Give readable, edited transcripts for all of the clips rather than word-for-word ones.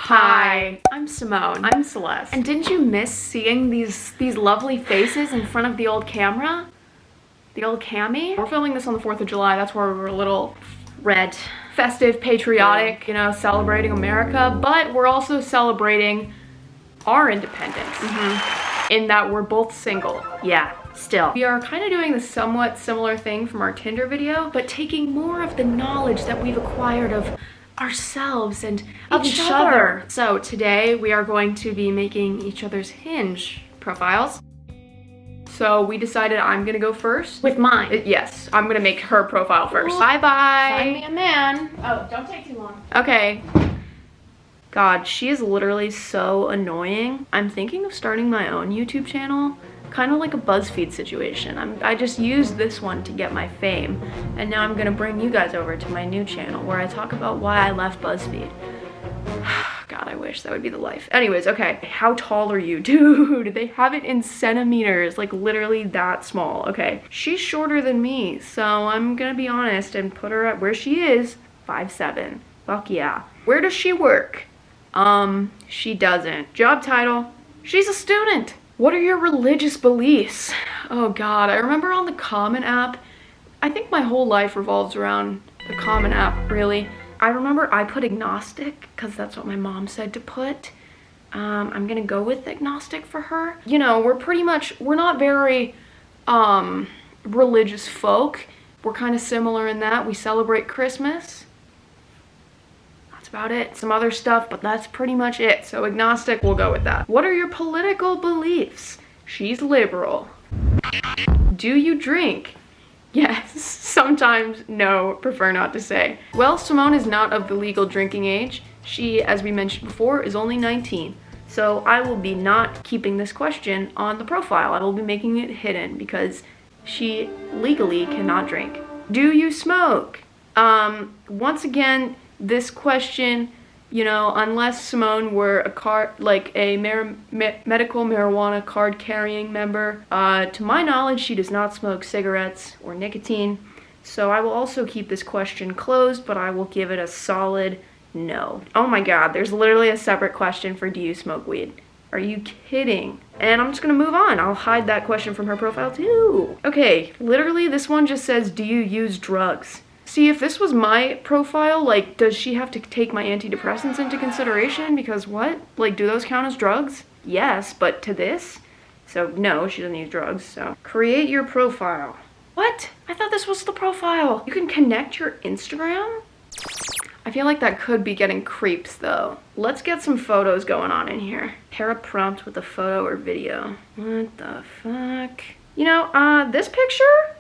Hi, I'm Simone. I'm Celeste. And didn't you miss seeing these lovely faces in front of the old camera? The old cami? We're filming this on the 4th of July. That's where we're a little Red. festive, patriotic, you know, celebrating America. But we're also celebrating our independence in that we're both single. Yeah, still. We are kind of doing the somewhat similar thing from our Tinder video, but taking more of the knowledge that we've acquired of ourselves and Of each each other. other. So today we are going to be making each other's Hinge profiles. So we decided I'm gonna go first. With mine. Yes, I'm gonna make her profile first. Ooh. Bye bye. Find me a man. Oh, don't take too long. Okay. God, she is literally so annoying. I'm thinking of starting my own YouTube channel, kind of like a BuzzFeed situation. I just used this one to get my fame, and now I'm gonna bring you guys over to my new channel where I talk about why I left BuzzFeed. God, I wish that would be the life. Anyways, okay, how tall are you? Dude, they have it in centimeters, like literally that small. Okay, she's shorter than me, so I'm gonna be honest and put her at where she is, 5'7". Fuck yeah. Where does she work? She doesn't. Job title, she's a student. What are your religious beliefs? Oh God, I remember on the Common app, I think my whole life revolves around the Common app, really. I remember I put agnostic because that's what my mom said to put. I'm gonna go with agnostic for her. You know, we're not very religious folk. We're kind of similar in that we celebrate Christmas. That's about it. Some other stuff, but that's pretty much it. So agnostic, we'll go with that. What are your political beliefs? She's liberal. Do you drink? Yes, sometimes, no, prefer not to say. Well, Simone is not of the legal drinking age. She, as we mentioned before, is only 19. So I will be not keeping this question on the profile. I will be making it hidden because she legally cannot drink. Do you smoke? Once again, this question, you know, unless Simone were a medical marijuana card carrying member, to my knowledge, she does not smoke cigarettes or nicotine. So I will also keep this question closed, but I will give it a solid no. Oh my God, there's literally a separate question for do you smoke weed? Are you kidding? And I'm just gonna move on. I'll hide that question from her profile too. Okay, literally this one just says, do you use drugs? See, if this was my profile, like, does she have to take my antidepressants into consideration? Because what? Like, do those count as drugs? Yes, but to this? So no, she doesn't use drugs, so. Create your profile. What? I thought this was the profile. You can connect your Instagram? I feel like that could be getting creeps though. Let's get some photos going on in here. Pair a prompt with a photo or video. What the fuck? You know, this picture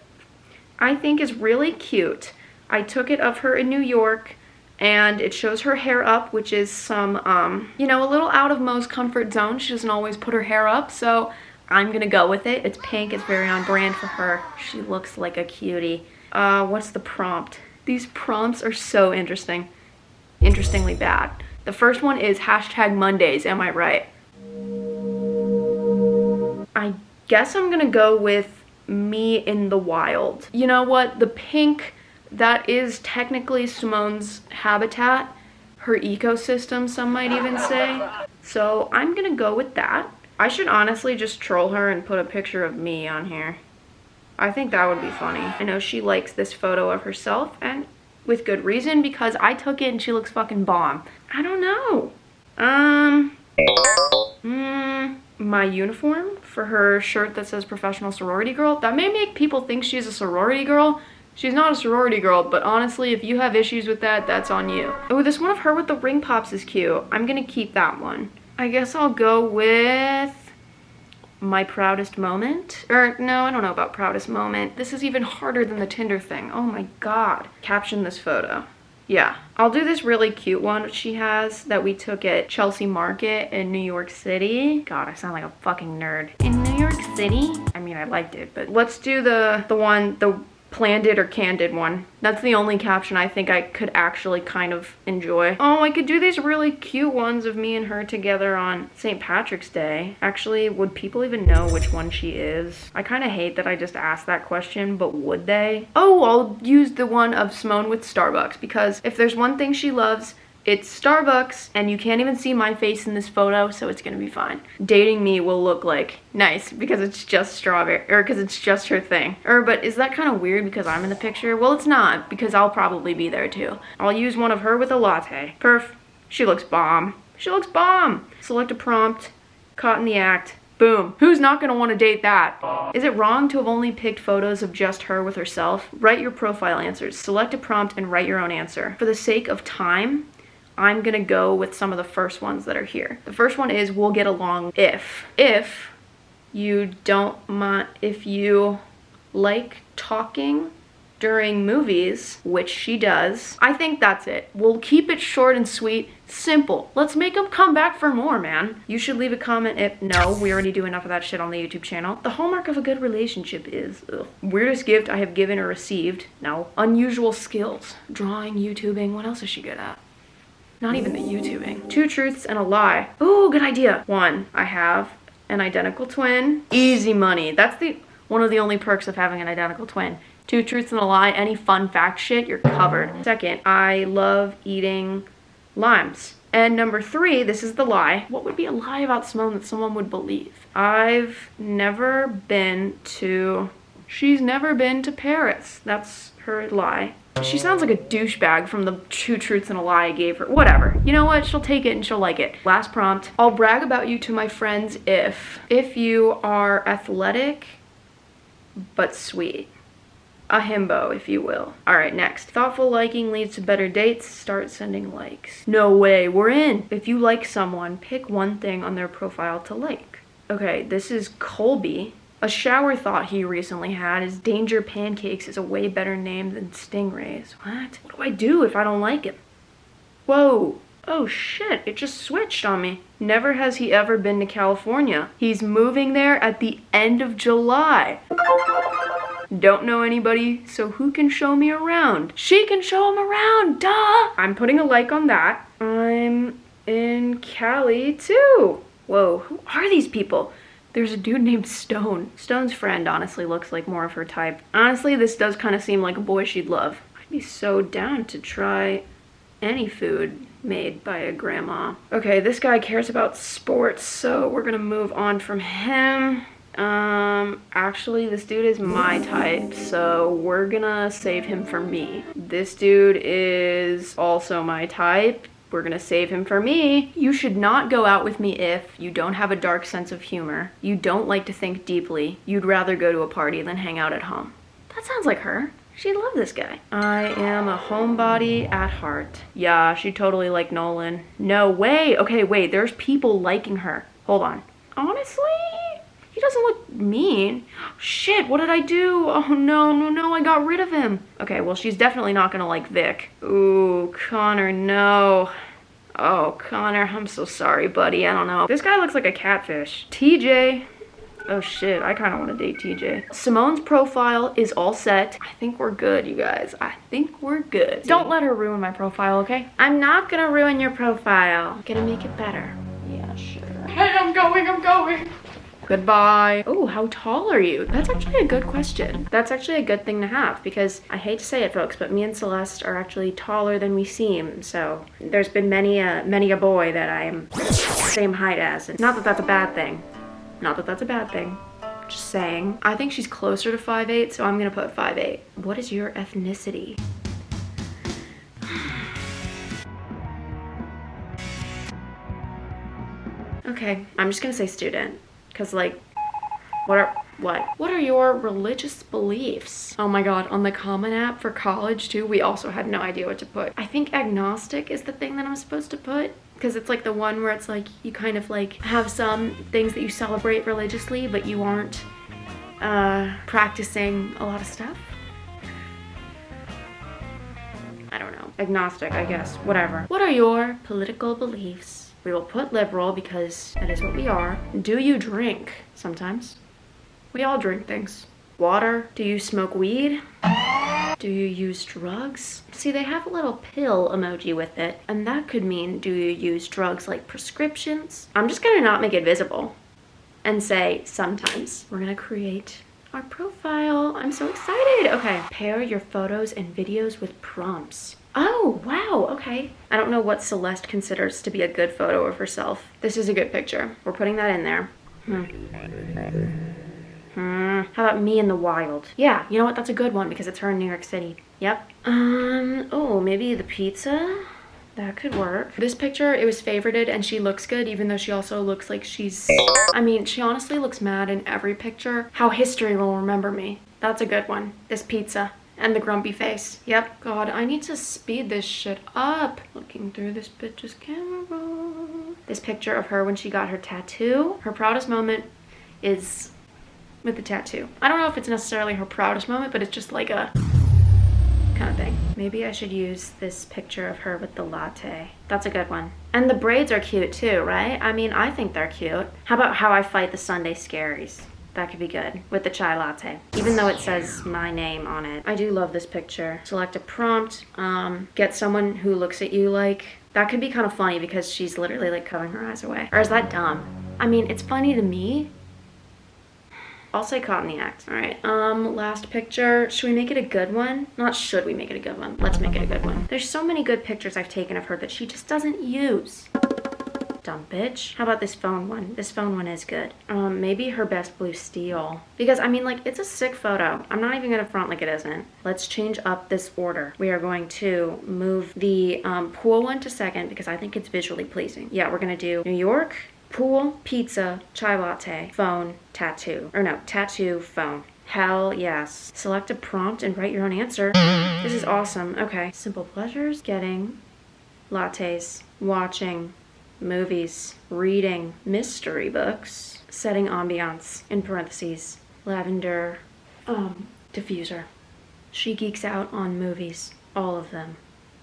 I think is really cute. I took it of her in New York, and it shows her hair up, which is some, you know, a little out of Mo's comfort zone. She doesn't always put her hair up, so I'm gonna go with it. It's pink, it's very on brand for her. She looks like a cutie. What's the prompt? These prompts are so interesting. Interestingly bad. The first one is #Mondays, am I right? I guess I'm gonna go with me in the wild. You know what? The pink, that is technically Simone's habitat, her ecosystem, some might even say. So I'm gonna go with that. I should honestly just troll her and put a picture of me on here. I think that would be funny. I know she likes this photo of herself, and with good reason, because I took it and she looks fucking bomb. I don't know. My uniform for her shirt that says professional sorority girl, that may make people think she's a sorority girl. She's not a sorority girl, but honestly, if you have issues with that, that's on you. Oh, this one of her with the ring pops is cute. I'm gonna keep that one. I guess I'll go with my proudest moment. Or no, I don't know about proudest moment. This is even harder than the Tinder thing. Oh my God. Caption this photo. Yeah, I'll do this really cute one she has that we took at Chelsea Market in New York City. God, I sound like a fucking nerd. In New York City? I mean, I liked it, but let's do the planned it or candid one. That's the only caption I think I could actually kind of enjoy. Oh, I could do these really cute ones of me and her together on St. Patrick's Day. Actually, would people even know which one she is? I kind of hate that I just asked that question, but would they? Oh, I'll use the one of Simone with Starbucks, because if there's one thing she loves, It's Starbucks, and you can't even see my face in this photo, so it's gonna be fine. Dating me will look like nice because it's just strawberry, or because it's just her thing. But is that kind of weird because I'm in the picture? Well, it's not, because I'll probably be there too. I'll use one of her with a latte. Perf, she looks bomb. She looks bomb. Select a prompt, caught in the act. Boom. Who's not gonna wanna date that? Is it wrong to have only picked photos of just her with herself? Write your profile answers. Select a prompt and write your own answer. For the sake of time, I'm gonna go with some of the first ones that are here. The first one is we'll get along if you don't mind, if you like talking during movies, which she does. I think that's it. We'll keep it short and sweet, simple. Let's make them come back for more, man. You should leave a comment if no, we already do enough of that shit on the YouTube channel. The hallmark of a good relationship is weirdest gift I have given or received. No. Unusual skills. Drawing, YouTubing. What else is she good at? Not even the YouTubing. 2 truths and a lie. Ooh, good idea. 1, I have an identical twin. Easy money. That's one of the only perks of having an identical twin. 2 truths and a lie. Any fun fact shit, you're covered. 2nd, I love eating limes. And number 3, this is the lie. What would be a lie about Simone that someone would believe? She's never been to Paris. That's her lie. She sounds like a douchebag from the 2 truths and a lie I gave her. Whatever. You know what? She'll take it and she'll like it. Last prompt. I'll brag about you to my friends if you are athletic but sweet. A himbo, if you will. Alright, next. Thoughtful liking leads to better dates. Start sending likes. No way, we're in. If you like someone, pick one thing on their profile to like. Okay, this is Colby. A shower thought he recently had is Danger Pancakes is a way better name than Stingrays. What? What do I do if I don't like him? Whoa. Oh shit, it just switched on me. Never has he ever been to California. He's moving there at the end of July. Don't know anybody, so who can show me around? She can show him around, duh! I'm putting a like on that. I'm in Cali too. Whoa, who are these people? There's a dude named Stone. Stone's friend honestly looks like more of her type. Honestly, this does kind of seem like a boy she'd love. I'd be so down to try any food made by a grandma. Okay, this guy cares about sports, so we're gonna move on from him. Actually, this dude is my type, so we're gonna save him for me. This dude is also my type. We're gonna save him for me. You should not go out with me if you don't have a dark sense of humor, you don't like to think deeply, you'd rather go to a party than hang out at home. That sounds like her. She'd love this guy. I am a homebody at heart. Yeah, she'd totally like Nolan. No way. Okay, wait, there's people liking her. Hold on. Honestly, he doesn't look mean. Shit, what did I do? Oh no, I got rid of him. Okay, well, she's definitely not gonna like Vic. Ooh, Connor, no. Oh, Connor, I'm so sorry, buddy. I don't know. This guy looks like a catfish. TJ. Oh shit, I kind of want to date TJ. Simone's profile is all set. I think we're good, you guys. I think we're good. Don't let her ruin my profile, okay? I'm not gonna ruin your profile. I'm gonna make it better. Yeah, sure. Hey, I'm going. Goodbye. Oh, how tall are you? That's actually a good question. That's actually a good thing to have because I hate to say it, folks, but me and Celeste are actually taller than we seem. So there's been many a boy that I am same height as. And not that that's a bad thing. Not that that's a bad thing. Just saying. I think she's closer to 5'8", so I'm gonna put 5'8". What is your ethnicity? Okay, I'm just gonna say student. Cause like, what are your religious beliefs? Oh my god, on the Common app for college too, we also had no idea what to put. I think agnostic is the thing that I'm supposed to put. Because it's like the one where it's like you kind of like have some things that you celebrate religiously, but you aren't practicing a lot of stuff. I don't know. Agnostic, I guess. Whatever. What are your political beliefs? We will put liberal because that is what we are. Do you drink? Sometimes. We all drink things. Water? Do you smoke weed? Do you use drugs? See, they have a little pill emoji with it, and that could mean do you use drugs like prescriptions? I'm just gonna not make it visible and say sometimes. We're gonna create our profile. I'm so excited. Okay, pair your photos and videos with prompts. Oh, wow, okay. I don't know what Celeste considers to be a good photo of herself. This is a good picture. We're putting that in there. How about me in the wild? Yeah, you know what? That's a good one because it's her in New York City. Yep. Oh, maybe the pizza? That could work. This picture, it was favorited and she looks good even though she also looks like she's... I mean, she honestly looks mad in every picture. How history will remember me. That's a good one. This pizza. And the grumpy face. Yep. God, I need to speed this shit up. Looking through this bitch's camera. This picture of her when she got her tattoo. Her proudest moment is with the tattoo. I don't know if it's necessarily her proudest moment, but it's just like a kind of thing. Maybe I should use this picture of her with the latte. That's a good one. And the braids are cute too, right? I mean, I think they're cute. How about how I fight the Sunday scaries? That could be good with the chai latte, even though it says my name on it. I do love this picture. Select a prompt, get someone who looks at you like, that could be kind of funny because she's literally like covering her eyes away. Or is that dumb? I mean, it's funny to me. I'll say caught in the act. All right, last picture. Should we make it a good one? Not should we make it a good one. Let's make it a good one. There's so many good pictures I've taken of her that she just doesn't use. Dumb bitch. How about this phone one? This phone one is good. Maybe her best blue steel. Because, I mean, like, it's a sick photo. I'm not even gonna front like it isn't. Let's change up this order. We are going to move the pool one to second because I think it's visually pleasing. Yeah, we're gonna do New York, pool, pizza, chai latte, phone, tattoo. Or no, tattoo, phone. Hell yes. Select a prompt and write your own answer. This is awesome. Okay. Simple pleasures, getting lattes, watching movies, reading mystery books, setting ambiance, in parentheses, lavender, diffuser. She geeks out on movies, all of them.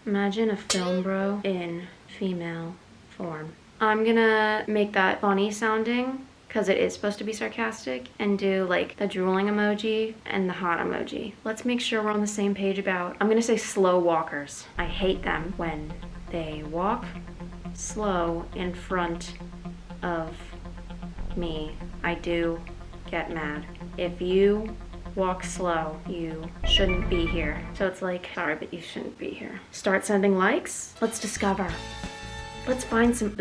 Imagine a film bro in female form. I'm gonna make that funny sounding because it is supposed to be sarcastic and do like the drooling emoji and the hot emoji. Let's make sure we're on the same page about, I'm gonna say slow walkers. I hate them when they walk slow in front of me. I do get mad. If you walk slow, you shouldn't be here. So it's like, sorry, but you shouldn't be here. Start sending likes. Let's discover. Let's find some,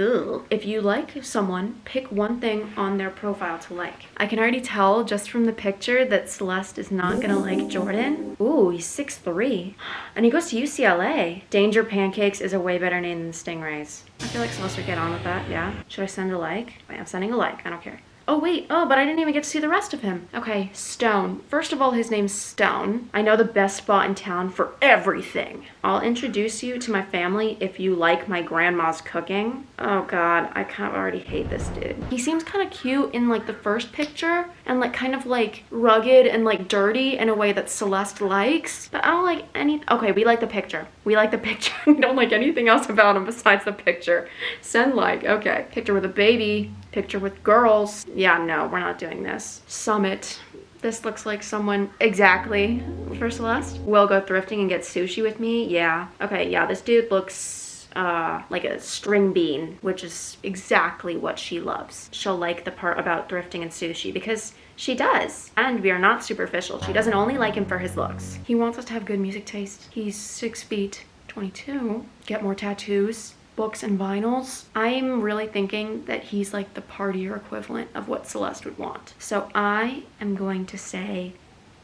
If you like someone, pick one thing on their profile to like. I can already tell just from the picture that Celeste is not gonna like Jordan. Ooh, he's 6'3", and he goes to UCLA. Danger Pancakes is a way better name than Stingrays. I feel like Celeste would get on with that, yeah? Should I send a like? Wait, I'm sending a like, I don't care. Oh wait, but I didn't even get to see the rest of him. Okay, Stone. First of all, his name's Stone. I know the best spot in town for everything. I'll introduce you to my family if you like my grandma's cooking. Oh god, I kind of already hate this dude. He seems kind of cute in like the first picture and like kind of like rugged and like dirty in a way that Celeste likes. But I don't like any, okay, we like the picture. We like the picture. We don't like anything else about him besides the picture. Send like, okay. Picture with a baby. Picture with girls. Yeah, no, we're not doing this. Summit. This looks like someone exactly for Celeste. Will go thrifting and get sushi with me. Yeah. Okay, yeah, this dude looks like a string bean, which is exactly what she loves. She'll like the part about thrifting and sushi because she does. And we are not superficial. She doesn't only like him for his looks. He wants us to have good music taste. He's 6'22". Get more tattoos. Books and vinyls. I'm really thinking that he's like the partier equivalent of what Celeste would want. So I am going to say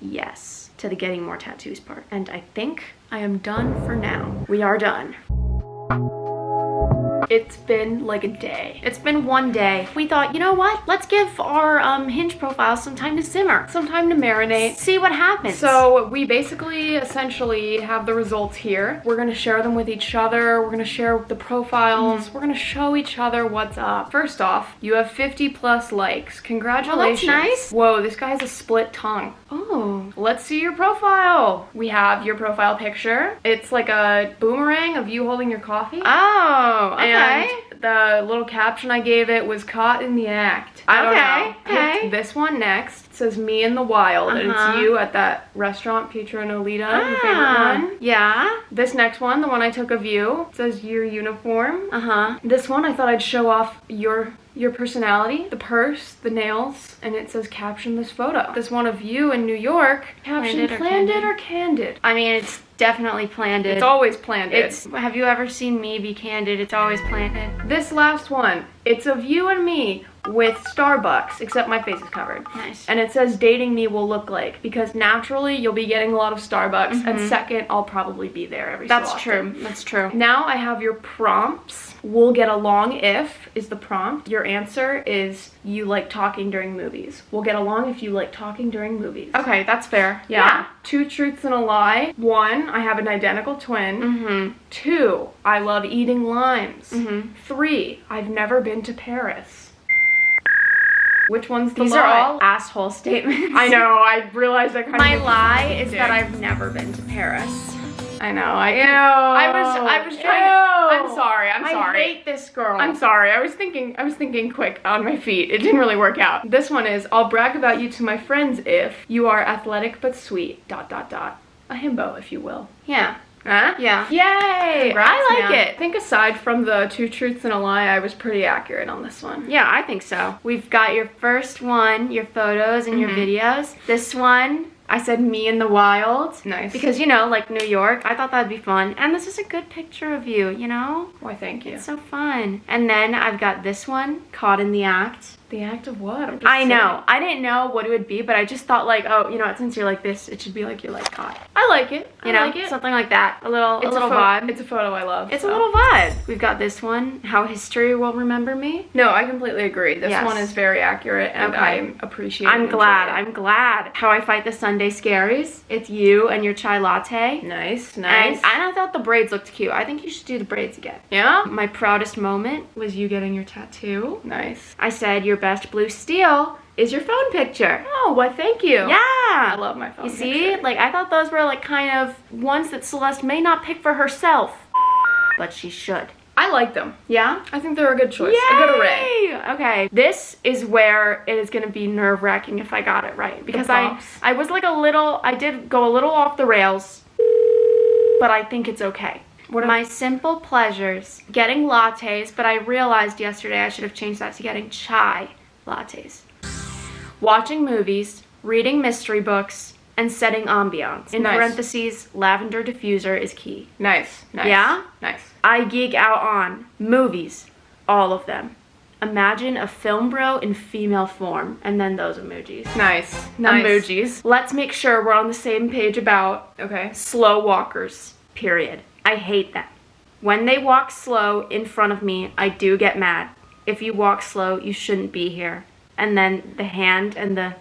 yes to the getting more tattoos part. And I think I am done for now. We are done. It's been like a day. It's been one day. We thought, you know what? Let's give our Hinge profile some time to simmer, some time to marinate, see what happens. So we basically essentially have the results here. We're gonna share them with each other. We're gonna share the profiles. We're gonna show each other what's up. First off, you have 50+ likes. Congratulations. Oh, that's nice. Whoa, this guy has a split tongue. Oh, let's see your profile. We have your profile picture. It's like a boomerang of you holding your coffee. Oh, okay. And the little caption I gave it was caught in the act. I don't know. Okay. Picked this one next. It says me in the wild, and Uh-huh. it's you at that restaurant, Pietra Nolita, your favorite one. Yeah. This next one, the one I took of you, says your uniform. Uh-huh. This one, I thought I'd show off your personality, the purse, the nails, and it says caption this photo. This one of you in New York, caption planned it or candid. I mean, it's definitely planned. It's always planned. Have you ever seen me be candid? It's always planned. This last one, it's of you and me with Starbucks, except my face is covered. Nice. And it says dating me will look like, because naturally you'll be getting a lot of Starbucks, and second, I'll probably be there every so often. That's true. That's true. Now I have your prompts. We'll get along if is the prompt. Your answer is you like talking during movies. We'll get along if you like talking during movies. Okay, that's fair. Yeah. 2 truths and a lie. 1, I have an identical twin. 2, I love eating limes. 3, I've never been to Paris. Which one's the lie? These are all asshole statements. I know, I realized I kind My of... lie is that I've never been to Paris. I know, I was trying to... I'm sorry. I hate this girl. I'm sorry. I was thinking quick on my feet. It didn't really work out. This one is, I'll brag about you to my friends if you are athletic but sweet, ... A himbo, if you will. Yeah. Huh? Yeah. Yay! Congrats, I like man. it. I think aside from the 2 truths and a lie, I was pretty accurate on this one. Yeah, I think so. We've got your first one, your photos and your videos. This one, I said me in the wild. Nice. Because, you know, like New York, I thought that'd be fun. And this is a good picture of you, you know? Why, thank you. It's so fun. And then I've got this one, caught in the act. The act of what? I'm just I know. saying. I didn't know what it would be, but I just thought like, oh, you know what, since you're like this, it should be like you're like caught. I like it. You know, like it. something like that. A little It's vibe. It's a photo I love. It's a so. little vibe. We've got this one, how history will remember me. No, I completely agree. This Yes. one is very accurate, and Okay. I appreciate it. I'm glad. How I fight the Sunday scaries. It's you and your chai latte. Nice. And I thought the braids looked cute. I think you should do the braids again. Yeah? My proudest moment was you getting your tattoo. Nice. I said your best blue steel is your phone picture. Oh, well, thank you. Yeah. I love my phone You see? picture. Like, I thought those were, like, kind of ones that Celeste may not pick for herself. But she should. I like them. Yeah? I think they're a good choice. Yay! A good array. Okay. This is where it is going to be nerve-wracking if I got it right. Because I was, like, I did go a little off the rails. But I think it's okay. What are my simple pleasures? Getting lattes, but I realized yesterday I should have changed that to getting chai lattes. Watching movies, reading mystery books, and setting ambiance. In Nice. parentheses, lavender diffuser is key. Nice. Yeah? Nice. I geek out on movies, all of them. Imagine a film bro in female form, and then those emojis. Nice. Emojis. Let's make sure we're on the same page about Okay. slow walkers, period. I hate them. When they walk slow in front of me, I do get mad. If you walk slow, you shouldn't be here. And then the hand and the...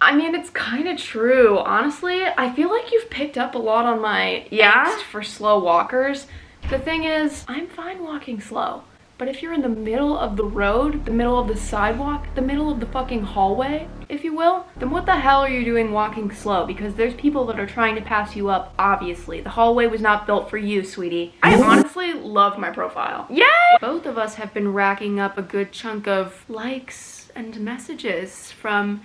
I mean, it's kind of true. Honestly, I feel like you've picked up a lot on my angst for slow walkers. The thing is, I'm fine walking slow. But if you're in the middle of the road, the middle of the sidewalk, the middle of the fucking hallway, if you will, then what the hell are you doing walking slow? Because there's people that are trying to pass you up, obviously. The hallway was not built for you, sweetie. I honestly love my profile. Yay! Both of us have been racking up a good chunk of likes and messages from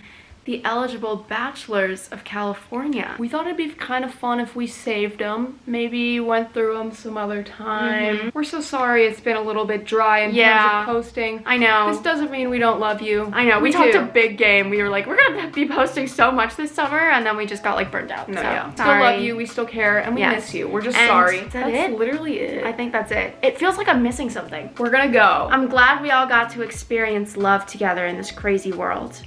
the eligible bachelors of California. We thought it'd be kind of fun if we saved them, maybe went through them some other time. We're so sorry it's been a little bit dry in terms of posting. I know. This doesn't mean we don't love you. I know. We talked do. a big game. We were like, we're gonna be posting so much this summer, and then we just got like burned out. No, so, yeah. Still sorry. love you, we still care, and we miss you. We're just And sorry. is that That's it? literally it. I think that's it. It feels like I'm missing something. We're gonna go. I'm glad we all got to experience love together in this crazy world.